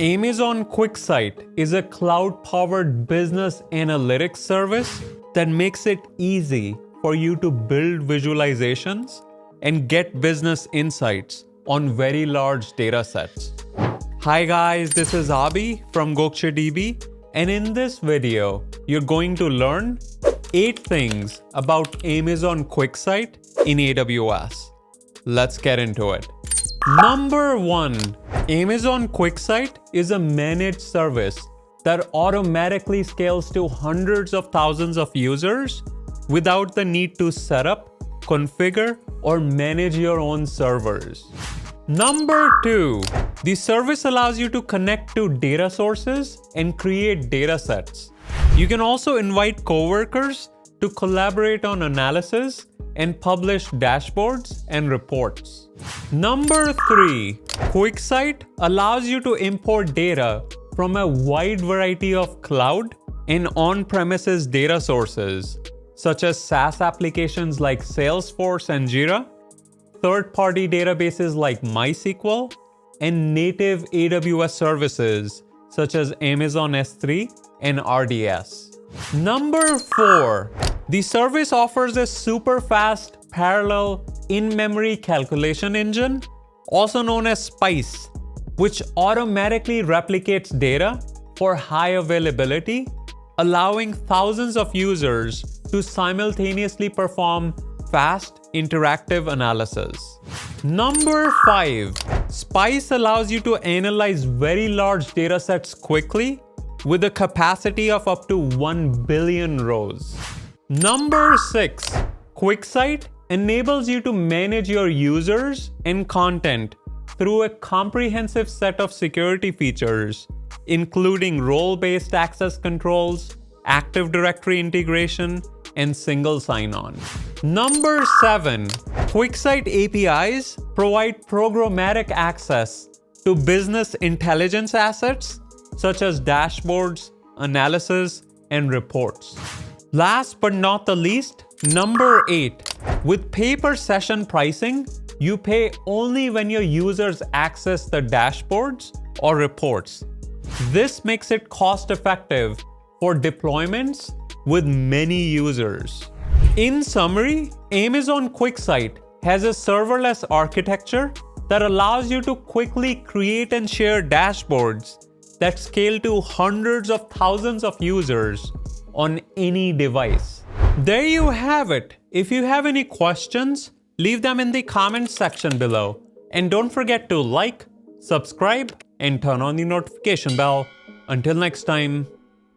Amazon QuickSight is a cloud-powered business analytics service that makes it easy for you to build visualizations and get business insights on very large data sets. Hi guys, this is Abi from QuickSight, and in this video, you're going to learn 8 things about Amazon QuickSight in AWS. Let's get into it. Number 1, Amazon QuickSight is a managed service that automatically scales to hundreds of thousands of users without the need to set up, configure, or manage your own servers. Number 2, the service allows you to connect to data sources and create datasets. You can also invite coworkers to collaborate on analysis and publish dashboards and reports. Number 3, QuickSight allows you to import data from a wide variety of cloud and on-premises data sources, such as SaaS applications like Salesforce and Jira, third-party databases like MySQL, and native AWS services such as Amazon S3 and RDS. Number 4, the service offers a super fast parallel in-memory calculation engine, also known as SPICE, which automatically replicates data for high availability, allowing thousands of users to simultaneously perform fast, interactive analysis. Number 5, SPICE allows you to analyze very large datasets quickly with a capacity of up to 1 billion rows. Number 6, QuickSight enables you to manage your users and content through a comprehensive set of security features, including role-based access controls, Active Directory integration, and single sign-on. Number 7, QuickSight APIs provide programmatic access to business intelligence assets such as dashboards, analysis, and reports. Last but not the least, number 8, with pay-per-session pricing, you pay only when your users access the dashboards or reports. This makes it cost-effective for deployments with many users. In summary, Amazon QuickSight has a serverless architecture that allows you to quickly create and share dashboards that scale to hundreds of thousands of users on any device. There you have it. If you have any questions, leave them in the comments section below. And don't forget to like, subscribe, and turn on the notification bell. Until next time.